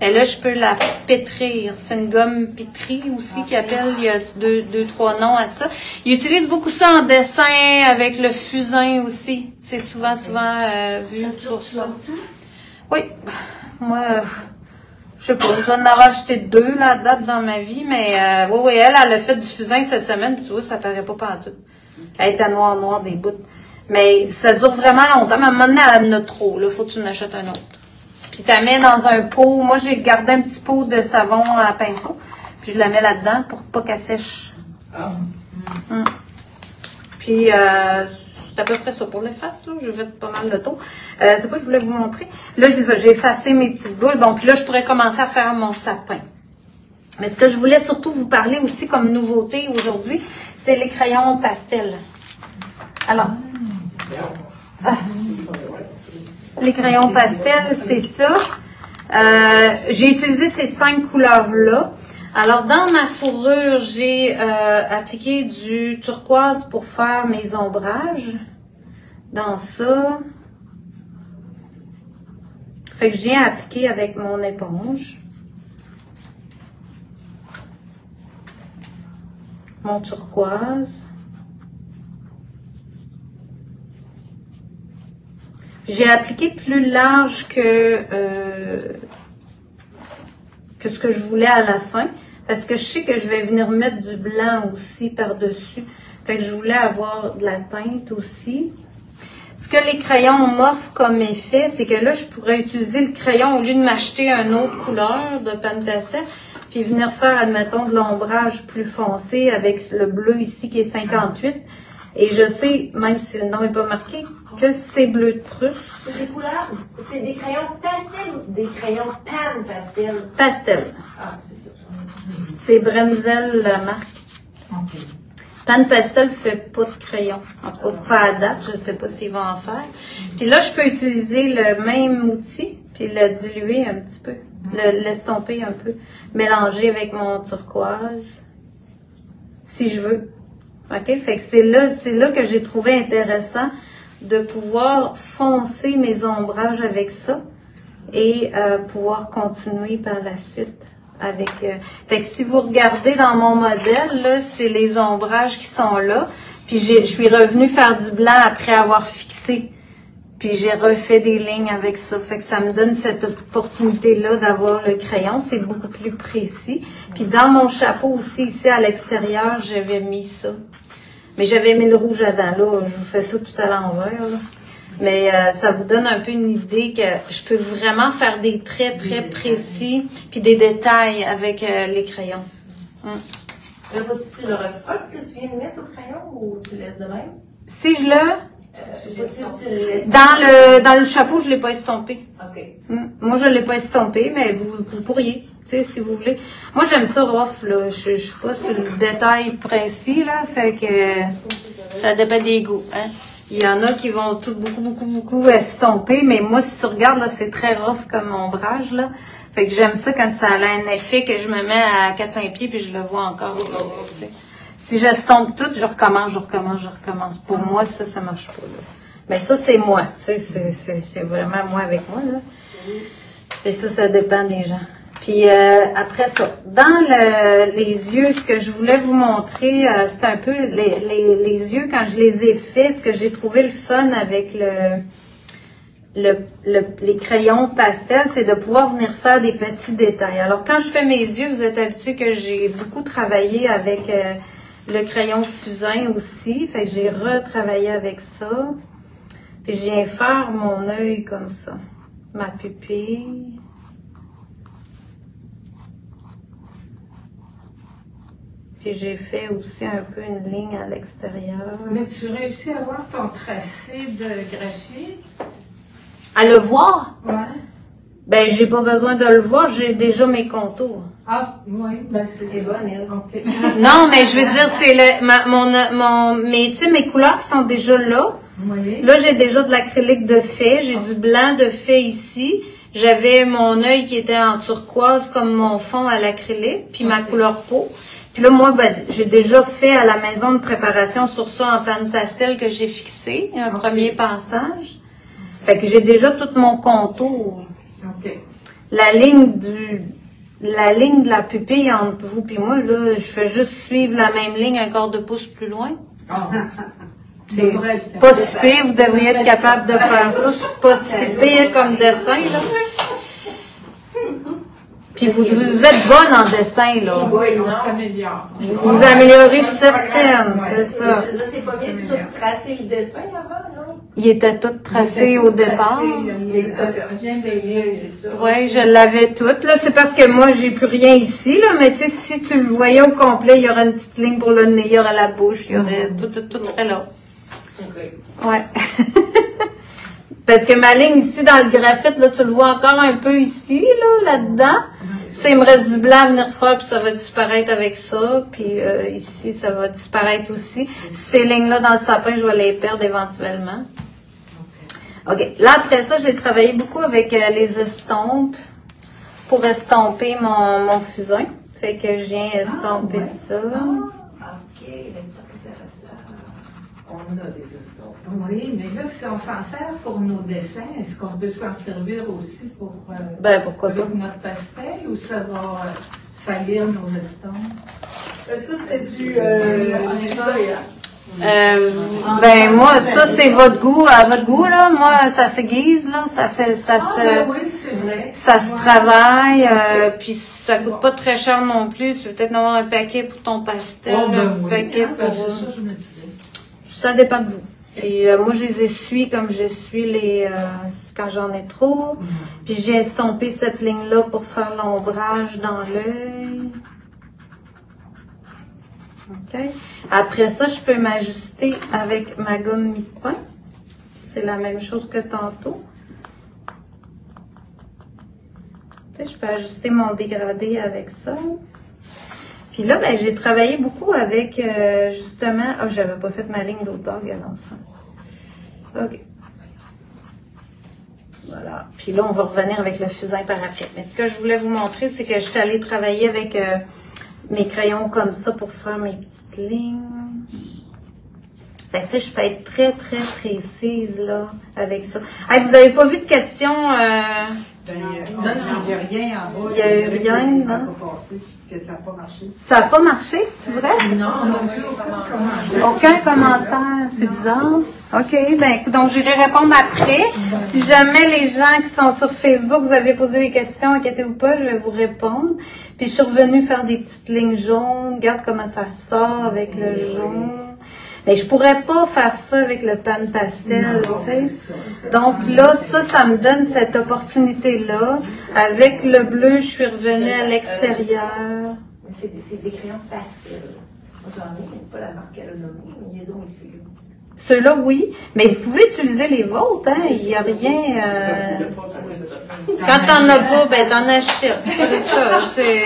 Speaker 3: Et là, je peux la pétrir. C'est une gomme pétrie aussi qui appelle, il y a deux, trois noms à ça. Ils utilisent beaucoup ça en dessin avec le fusain aussi. C'est souvent vu sur ça. Oui. Moi, je sais pas, je vais en avoir acheté 2 là, à date dans ma vie, mais oui, elle a fait du fusain cette semaine, puis tu vois, ça paraît pas partout. Elle était noire des bouts. Mais ça dure vraiment longtemps, mais à un moment donné, elle en a trop, là, faut que tu en achètes un autre. Puis tu la mets dans un pot, moi j'ai gardé un petit pot de savon à pinceau, puis je la mets là-dedans pour pas qu'elle sèche. Puis c'est à peu près ça pour l'efface, là. Je vais pas mal le tour. C'est quoi que je voulais vous montrer? Là, j'ai effacé mes petites boules. Bon, puis là, je pourrais commencer à faire mon sapin. Mais ce que je voulais surtout vous parler aussi comme nouveauté aujourd'hui, c'est les crayons pastel. Alors, les crayons pastel, c'est ça. J'ai utilisé ces 5 couleurs-là. Alors, dans ma fourrure, j'ai appliqué du turquoise pour faire mes ombrages. Dans ça. Fait que je viens appliquer avec mon éponge. Mon turquoise. J'ai appliqué plus large que ce que je voulais à la fin. Parce que je sais que je vais venir mettre du blanc aussi par-dessus. Fait que je voulais avoir de la teinte aussi. Ce que les crayons m'offrent comme effet, c'est que là, je pourrais utiliser le crayon au lieu de m'acheter une autre couleur de pan pastel, puis venir faire, admettons, de l'ombrage plus foncé avec le bleu ici qui est 58. Et je sais, même si le nom n'est pas marqué, que c'est bleu de Prusse.
Speaker 2: C'est des couleurs, c'est des crayons pastel ou des crayons pan pastel?
Speaker 3: Pastel.
Speaker 2: Ah, c'est ça.
Speaker 3: C'est Brenzel, la marque.
Speaker 4: OK.
Speaker 3: Pan pastel fait pas de crayon. En tout cas, pas à date. Je sais pas s'ils vont en faire. Puis là, je peux utiliser le même outil, puis le diluer un petit peu. L'estomper un peu. Mélanger avec mon turquoise. Si je veux. OK? Fait que c'est là que j'ai trouvé intéressant de pouvoir foncer mes ombrages avec ça et pouvoir continuer par la suite avec... fait que si vous regardez dans mon modèle, là, c'est les ombrages qui sont là. Puis je suis revenue faire du blanc après avoir fixé. Puis j'ai refait des lignes avec ça. Fait que ça me donne cette opportunité-là d'avoir le crayon. C'est beaucoup plus précis. Puis dans mon chapeau aussi, ici à l'extérieur, j'avais mis ça. Mais j'avais mis le rouge avant. Là, je vous fais ça tout à l'envers. Là. Mais ça vous donne un peu une idée que je peux vraiment faire des traits très précis. Puis des détails avec les crayons.
Speaker 2: Là, tu le refroides que tu viens de mettre au crayon ou tu le laisses de même?
Speaker 3: Si je le...
Speaker 2: Tu le laisses
Speaker 3: Dans le chapeau, je l'ai pas estompé.
Speaker 2: OK.
Speaker 3: Moi, je l'ai pas estompé, mais vous pourriez, tu sais, si vous voulez. Moi, j'aime ça rough, là. Je suis pas sur le détail précis, là. Fait que ça dépend des goûts, hein. Il y en a qui vont tout beaucoup estomper, mais moi, si tu regardes, là, c'est très rough comme ombrage, là. Fait que j'aime ça quand ça a un effet que je me mets à 4-5 pieds puis je le vois encore. Tu sais. Si j'estompe tout, je recommence. Pour moi, ça marche pas, là. Mais ça, c'est moi. Tu sais, c'est vraiment moi avec moi, là. Et ça dépend des gens. Puis après ça, dans les yeux, ce que je voulais vous montrer, c'est un peu les yeux, quand je les ai faits, ce que j'ai trouvé le fun avec les crayons pastel, c'est de pouvoir venir faire des petits détails. Alors, quand je fais mes yeux, vous êtes habitués que j'ai beaucoup travaillé avec le crayon fusain aussi. Fait que j'ai retravaillé avec ça. Puis, je viens faire mon œil comme ça. Ma pupille. Puis j'ai fait aussi un peu une ligne à l'extérieur.
Speaker 4: Mais tu réussis à voir ton tracé de graphite?
Speaker 3: À le voir?
Speaker 4: Ouais.
Speaker 3: Ben, j'ai pas besoin de le voir, j'ai déjà mes contours.
Speaker 4: Ah, oui, ben c'est
Speaker 2: bonne, elle.
Speaker 4: OK.
Speaker 3: Non, mais je veux dire, c'est mes couleurs sont déjà là.
Speaker 4: Oui.
Speaker 3: Là, j'ai déjà de l'acrylique de fait, j'ai du blanc de fait ici. J'avais mon œil qui était en turquoise comme mon fond à l'acrylique, puis ma couleur peau. Puis là, moi, ben, j'ai déjà fait à la maison de préparation sur ça en pan pastel que j'ai fixé, un premier passage. Fait que j'ai déjà tout mon contour.
Speaker 4: OK.
Speaker 3: La ligne de la pupille entre vous et moi, là, je fais juste suivre la même ligne un quart de pouce plus loin. C'est pas si pire, vous devriez être capable de faire ça. C'est pas si pire comme dessin, là. Puis vous êtes bonne en dessin, là.
Speaker 4: Oui, on s'améliore.
Speaker 3: Vous améliorez, je suis certaine, c'est ça.
Speaker 2: C'est pas bien de tout tracer le dessin avant, non?
Speaker 3: Il était tout tracé au départ.
Speaker 4: Bien des c'est ça.
Speaker 3: Oui, je l'avais tout. Là, c'est parce que moi, j'ai plus rien ici, là. Mais tu sais, si tu le voyais au complet, il y aurait une petite ligne pour le nez, il y aurait la bouche, il y aurait tout serait là. Ouais. Parce que ma ligne ici dans le graphite, là, tu le vois encore un peu ici, là-dedans. Ça, il me reste du blanc à venir faire, puis ça va disparaître avec ça. Puis ici, ça va disparaître aussi. Ces lignes-là dans le sapin, je vais les perdre éventuellement. OK. Là, après ça, j'ai travaillé beaucoup avec les estompes pour estomper mon fusain. Fait que je viens estomper ça.
Speaker 2: OK, mais c'est ça.
Speaker 4: On a des estompes. Oui, mais là, si on s'en sert pour nos dessins, est-ce qu'on peut s'en servir aussi pour
Speaker 3: Ben, pourquoi pas?
Speaker 4: avec notre pastel ou ça va salir nos estompes?
Speaker 2: Ça, c'était du...
Speaker 3: Ben moi, ça c'est votre goût, à votre goût là. Moi, ça s'aiguise là,
Speaker 4: Oui, c'est vrai.
Speaker 3: ça se travaille, puis ça coûte pas très cher non plus. Tu peux peut-être en avoir un paquet pour ton pastel, un paquet pour.
Speaker 4: C'est ça, je me disais.
Speaker 3: Ça dépend de vous. Puis moi, je les essuie comme j'essuie les quand j'en ai trop. Puis j'ai estompé cette ligne-là pour faire l'ombrage dans l'œil. OK. Après ça, je peux m'ajuster avec ma gomme mie-de-pain. C'est la même chose que tantôt. Tu sais, je peux ajuster mon dégradé avec ça. Puis là, ben, j'ai travaillé beaucoup avec, justement... Ah, j'avais pas fait ma ligne l'autre bord, regardons ça. OK. Voilà. Puis là, on va revenir avec le fusain par après. Mais ce que je voulais vous montrer, c'est que je suis allée travailler avec mes crayons comme ça pour faire mes petites lignes. Fait que, tu sais, je peux être très, très précise, là, avec ça. Hey, vous avez pas vu de questions?
Speaker 6: Il n'y a rien en bas.
Speaker 3: Il y a eu rien,
Speaker 6: Ça n'a
Speaker 3: non?
Speaker 6: pas passé, que ça n'a pas marché.
Speaker 3: Ça n'a pas marché, c'est vrai?
Speaker 4: Non, on n'a plus aucun commentaire.
Speaker 3: Aucun commentaire, c'est bizarre. OK, ben écoute, donc j'irai répondre après. Si jamais les gens qui sont sur Facebook, vous avez posé des questions, inquiétez-vous pas, je vais vous répondre. Puis je suis revenue faire des petites lignes jaunes. Regarde comment ça sort avec le jaune. Mais je pourrais pas faire ça avec le pan pastel, tu sais. Donc là, ça me donne cette opportunité-là. Avec le bleu, je suis revenue à l'extérieur.
Speaker 2: C'est des crayons pastel. Moi, j'en ai, mais c'est pas la marque qu'elle a nommée. Mais ils ont ici.
Speaker 3: Ceux-là, oui. Mais vous pouvez utiliser les vôtres, hein. Il n'y a rien... Quand t'en as pas, ben t'en achètes. C'est ça, c'est...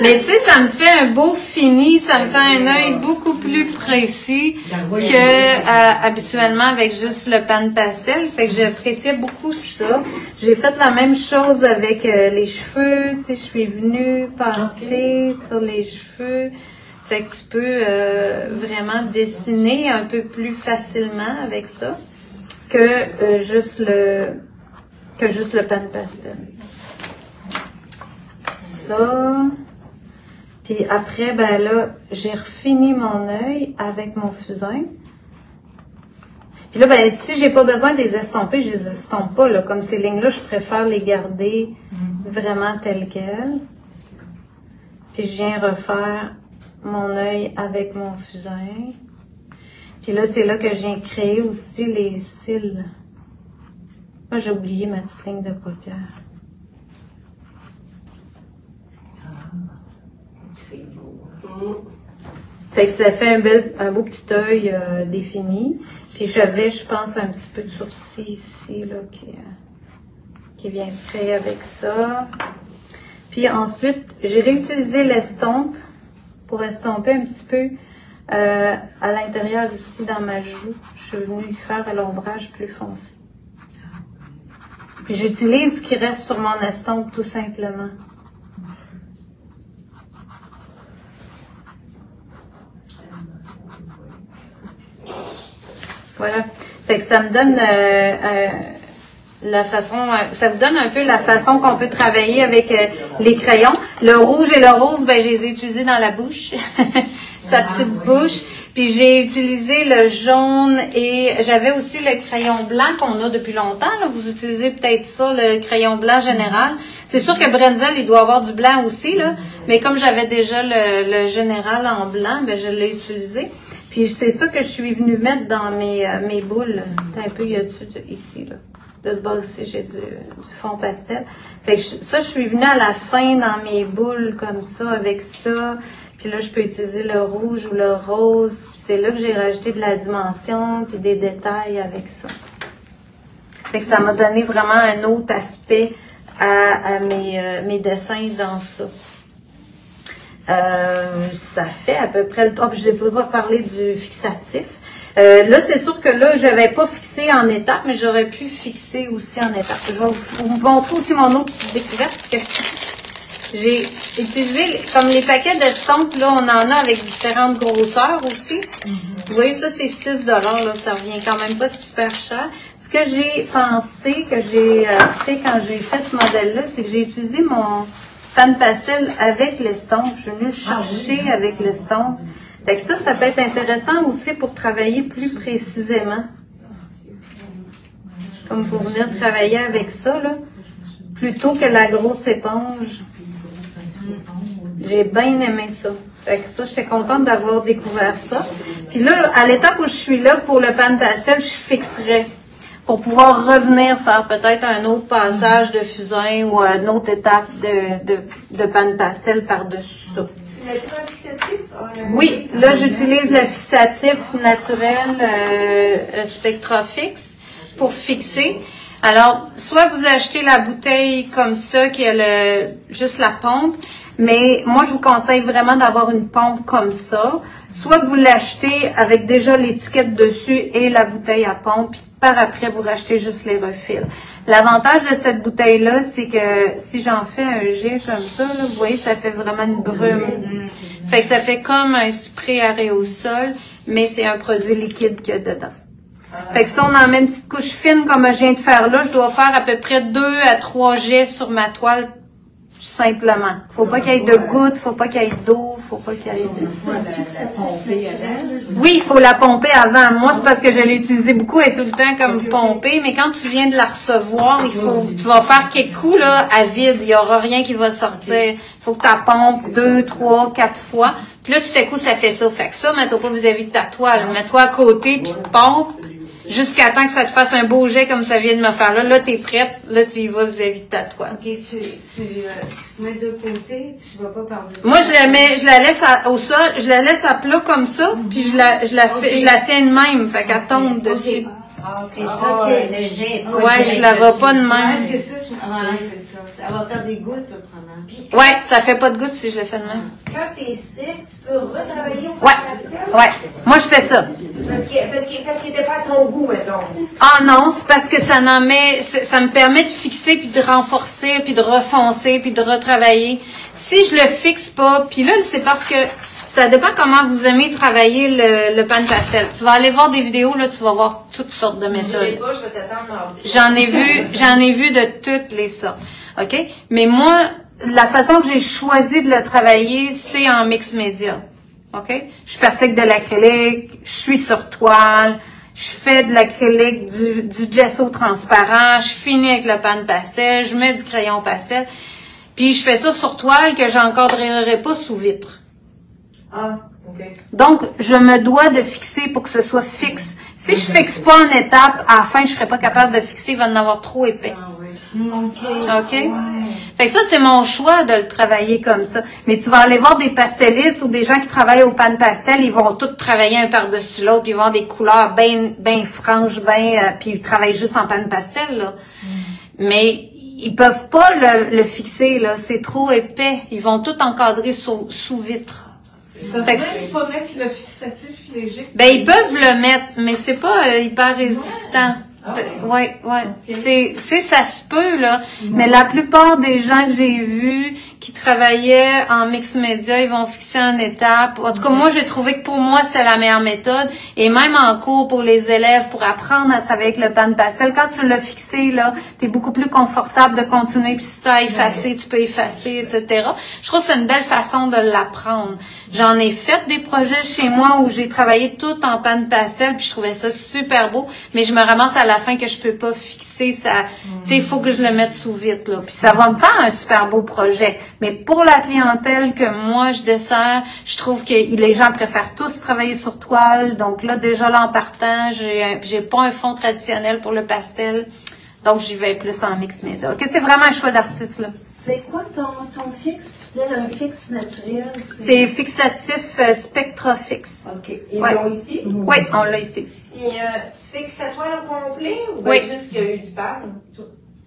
Speaker 3: Mais tu sais, ça me fait un beau fini, ça me fait un œil beaucoup plus précis que habituellement avec juste le pan pastel. Fait que j'appréciais beaucoup ça. J'ai fait la même chose avec les cheveux. Tu sais, je suis venue passer sur les cheveux. Fait que tu peux vraiment dessiner un peu plus facilement avec ça que juste le pan pastel. Ça. Puis après, ben là, j'ai refini mon œil avec mon fusain. Puis là, ben si j'ai pas besoin de les estomper, je les estompe pas. Là. Comme ces lignes-là, je préfère les garder vraiment telles quelles. Puis je viens refaire mon œil avec mon fusain. Puis là, c'est là que je viens créer aussi les cils. Moi, j'ai oublié ma petite ligne de paupières. Fait que ça fait un beau petit œil défini. Puis j'avais, je pense, un petit peu de sourcil ici, là, qui vient se créer avec ça. Puis ensuite, j'ai réutilisé l'estompe pour estomper un petit peu à l'intérieur ici dans ma joue. Je suis venue faire l'ombrage plus foncé. Puis j'utilise ce qui reste sur mon estompe tout simplement. Voilà. Fait que ça me donne la façon, ça vous donne un peu la façon qu'on peut travailler avec les crayons. Le rouge et le rose, ben, je les ai utilisés dans la bouche. Sa petite bouche. Puis j'ai utilisé le jaune et j'avais aussi le crayon blanc qu'on a depuis longtemps. Là. Vous utilisez peut-être ça, le crayon blanc général. C'est sûr que Brenzel, il doit avoir du blanc aussi, là. Mais comme j'avais déjà le général en blanc, ben, je l'ai utilisé. Puis c'est ça que je suis venue mettre dans mes boules. Un peu, il y a ici, là. De ce bord-ci, j'ai du fond pastel. Fait que ça, je suis venue à la fin dans mes boules comme ça, avec ça. Puis là, je peux utiliser le rouge ou le rose. Puis c'est là que j'ai rajouté de la dimension, puis des détails avec ça. Fait que ça m'a donné vraiment un autre aspect à mes dessins dans ça. Ça fait à peu près le top. Je n'ai pas parlé du fixatif. Là, c'est sûr que là, je n'avais pas fixé en étapes, mais j'aurais pu fixer aussi en étapes. Je vais vous montrer aussi mon autre petite découverte que j'ai utilisé, comme les paquets d'estampes, là, on en a avec différentes grosseurs aussi. Vous voyez, ça, c'est 6 $, là, ça revient quand même pas super cher. Ce que j'ai pensé, que j'ai fait quand j'ai fait ce modèle-là, c'est que j'ai utilisé mon pan pastel avec l'estompe. Je suis venue le chercher avec l'estompe. Fait que ça peut être intéressant aussi pour travailler plus précisément. Comme pour venir travailler avec ça, là. Plutôt que la grosse éponge. J'ai bien aimé ça. Fait que ça, j'étais contente d'avoir découvert ça. Puis là, à l'étape où je suis là, pour le pan pastel, je fixerais. Pour pouvoir revenir faire peut-être un autre passage de fusain ou une autre étape de pan pastel par-dessus ça.
Speaker 2: Tu mettras un fixatif?
Speaker 3: Oui, là, j'utilise le fixatif naturel Spectrafix pour fixer. Alors, soit vous achetez la bouteille comme ça, qui a juste la pompe, mais moi, je vous conseille vraiment d'avoir une pompe comme ça. Soit que vous l'achetez avec déjà l'étiquette dessus et la bouteille à pompe, puis par après, vous rachetez juste les refils. L'avantage de cette bouteille-là, c'est que si j'en fais un jet comme ça, là, vous voyez, ça fait vraiment une brume. Fait que ça fait comme un spray aérosol, mais c'est un produit liquide qu'il y a dedans. Fait que si on en met une petite couche fine comme je viens de faire là, je dois faire à peu près 2 à 3 jets sur ma toile, tout simplement. Faut pas qu'il y ait de gouttes, faut pas qu'il y ait d'eau, faut pas qu'il y ait Oui, il faut la pomper avant. Moi, c'est parce que je l'ai utilisée beaucoup et tout le temps comme pompée, mais quand tu viens de la recevoir, tu vas faire quelques coups, là, à vide. Il y aura rien qui va sortir. Faut que tu la pompes 2, 3, 4 fois. Puis là, tout à coup, ça fait ça. Fait que ça, mets-toi pas vis-à-vis de ta toile. Mets-toi à côté, puis pompe. Jusqu'à temps que ça te fasse un beau jet comme ça vient de me faire là. Là, t'es prête. Là, tu y vas vis-à-vis de ta toile.
Speaker 5: Ok, tu te mets de côté, tu vas pas par-dessus.
Speaker 3: Moi, je la laisse au sol, je la laisse à plat comme ça, puis je la tiens de même. Fait qu'elle tombe dessus.
Speaker 5: Ok.
Speaker 2: Le jet.
Speaker 3: Ouais, je la vois pas de même.
Speaker 5: Ouais, c'est ça, voilà, c'est ça. Ça va faire des gouttes autrement.
Speaker 3: Ouais, ça fait pas de goutte si je le fais de même.
Speaker 2: Quand c'est sec, tu peux retravailler au
Speaker 3: Ouais,
Speaker 2: pastel?
Speaker 3: ouais. Moi, je fais ça.
Speaker 2: Parce qu'il n'était pas à ton goût, mettons.
Speaker 3: Ah non, c'est parce que ça me permet de fixer, puis de renforcer, puis de refoncer, puis de retravailler. Si je le fixe pas, puis là, c'est parce que ça dépend comment vous aimez travailler le pan pastel. Tu vas aller voir des vidéos, là, tu vas voir toutes sortes de méthodes.
Speaker 2: Je vais t'attendre mardi.
Speaker 3: J'en ai vu de toutes les sortes. OK? Mais moi, la façon que j'ai choisi de le travailler, c'est en mix média. OK? Je suis partie avec de l'acrylique, je suis sur toile, je fais de l'acrylique, du gesso transparent, je finis avec le pan pastel, je mets du crayon pastel, puis je fais ça sur toile que j'encadrerai pas sous vitre.
Speaker 2: Ah, ok.
Speaker 3: Donc, je me dois de fixer pour que ce soit fixe. Si je fixe pas en étape, à la fin, je serai pas capable de fixer, il va en avoir trop épais. OK? Fait que ça, c'est mon choix de le travailler comme ça. Mais tu vas aller voir des pastelistes ou des gens qui travaillent au pan pastel, ils vont tous travailler un par-dessus l'autre, puis ils vont avoir des couleurs bien franches, puis ils travaillent juste en pan pastel, là. Mais ils peuvent pas le fixer, là. C'est trop épais. Ils vont tout encadrer sous vitre.
Speaker 4: Il faut mettre le fixatif léger.
Speaker 3: Ben, ils peuvent le mettre, mais c'est pas hyper résistant. Ouais. Ça se peut, là. Mais la plupart des gens que j'ai vus qui travaillaient en mix média, ils vont fixer en étapes. En tout cas, moi, j'ai trouvé que pour moi, c'était la meilleure méthode. Et même en cours pour les élèves, pour apprendre à travailler avec le pan pastel, quand tu l'as fixé, là, t'es beaucoup plus confortable de continuer. Puis si t'as effacé, tu peux effacer, etc. Je trouve que c'est une belle façon de l'apprendre. J'en ai fait des projets chez moi où j'ai travaillé tout en pan pastel, puis je trouvais ça super beau. Mais je me ramasse à la fin que je peux pas fixer ça. Tu sais, il faut que je le mette sous vitre, là. Puis ça va me faire un super beau projet. Mais pour la clientèle que moi je dessert, je trouve que les gens préfèrent tous travailler sur toile. Donc là, déjà là en partant, j'ai pas un fond traditionnel pour le pastel. Donc j'y vais plus en mix média. OK, c'est vraiment un choix d'artiste, là.
Speaker 5: C'est quoi ton fixe? Tu dis un fixe naturel?
Speaker 3: C'est fixatif Spectrafix.
Speaker 5: OK.
Speaker 2: Ils
Speaker 3: Ouais.
Speaker 2: l'ont ici?
Speaker 3: Oui, on l'a ici.
Speaker 2: Et tu fixes ta toile au complet ou
Speaker 3: Oui.
Speaker 2: juste qu'il y a eu du pan?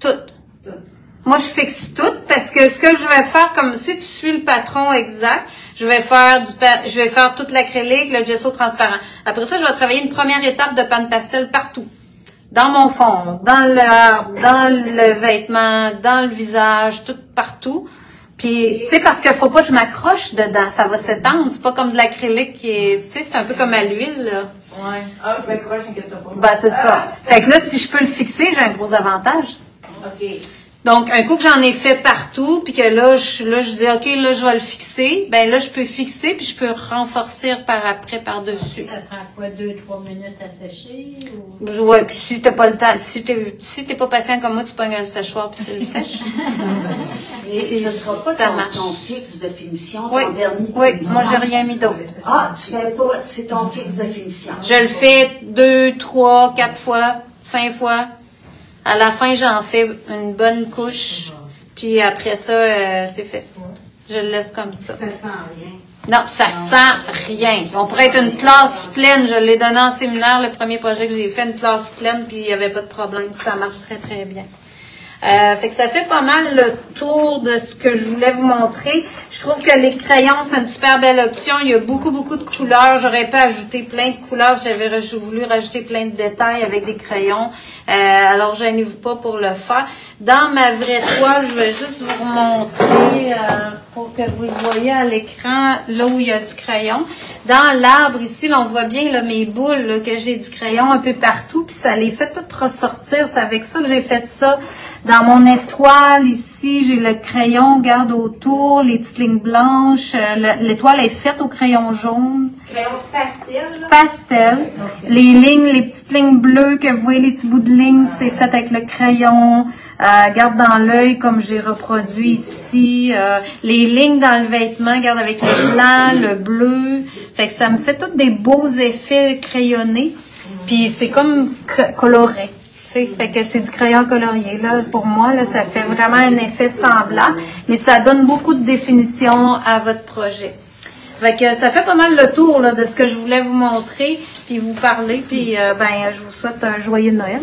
Speaker 3: Tout. Moi, je fixe tout parce que ce que je vais faire, comme si tu suis le patron exact, je vais faire toute l'acrylique, le gesso transparent. Après ça, je vais travailler une première étape de pan pastel partout. Dans mon fond, dans l'arbre, dans le vêtement, dans le visage, tout partout. Puis, tu sais, parce qu'il faut pas que je m'accroche dedans, ça va s'étendre. C'est pas comme de l'acrylique qui est, tu sais, c'est un peu comme à l'huile, là.
Speaker 2: Ouais. Ah, je m'accroche, inquiète pas.
Speaker 3: Ben, c'est ça. Fait que là, si je peux le fixer, j'ai un gros avantage.
Speaker 2: OK.
Speaker 3: Donc, un coup que j'en ai fait partout, puis que là, je dis, OK, là, je vais le fixer, ben là, je peux fixer, puis je peux renforcer par après, par-dessus.
Speaker 7: Ça prend quoi, 2-3 minutes à sécher? Ou...
Speaker 3: Ouais, puis si t'as pas le temps, si t'es pas patient comme moi, tu pognes le séchoir puis tu le sèches.
Speaker 8: Et ce ne sera pas
Speaker 3: ça
Speaker 8: ton
Speaker 3: marche.
Speaker 8: fixe de finition,
Speaker 3: Oui,
Speaker 8: ton vernis de
Speaker 3: oui,
Speaker 8: finition.
Speaker 3: moi j'ai rien mis d'autre.
Speaker 8: Ah, tu fais pas, c'est ton fixe de finition.
Speaker 3: Je le fais 2, 3, 4 fois, 5 fois. À la fin, j'en fais une bonne couche, puis après ça, c'est fait. Je le laisse comme ça.
Speaker 5: Ça sent rien.
Speaker 3: Non, ça sent rien. On pourrait être une classe pleine. Je l'ai donné en séminaire, le premier projet que j'ai fait, une classe pleine, puis il n'y avait pas de problème. Ça marche très, très bien. Fait que ça fait pas mal le tour de ce que je voulais vous montrer. Je trouve que les crayons, c'est une super belle option. Il y a beaucoup, beaucoup de couleurs. J'aurais pu ajouter plein de couleurs. J'avais voulu rajouter plein de détails avec des crayons. Alors, gênez-vous pas pour le faire. Dans ma vraie toile, je vais juste vous remontrer pour que vous le voyez à l'écran, là où il y a du crayon. Dans l'arbre, ici, là, on voit bien là, mes boules, là, que j'ai du crayon un peu partout, puis ça les fait toutes ressortir. C'est avec ça que j'ai fait ça. Dans mon étoile, ici, j'ai le crayon, regarde autour, les petites lignes blanches. L'étoile est faite au crayon jaune.
Speaker 2: Crayon pastel, là.
Speaker 3: Pastel. Les lignes, les petites lignes bleues que vous voyez, les petits bouts de lignes, c'est fait avec le crayon. Garde dans l'œil, comme j'ai reproduit ici. Les lignes dans le vêtement, garde avec le blanc, le bleu. Fait que ça me fait tous des beaux effets crayonnés. Puis c'est comme coloré. Fait que c'est du crayon colorié. Là, pour moi, là, ça fait vraiment un effet semblant, mais ça donne beaucoup de définition à votre projet. Fait que ça fait pas mal le tour là, de ce que je voulais vous montrer, puis vous parler, puis je vous souhaite un joyeux Noël.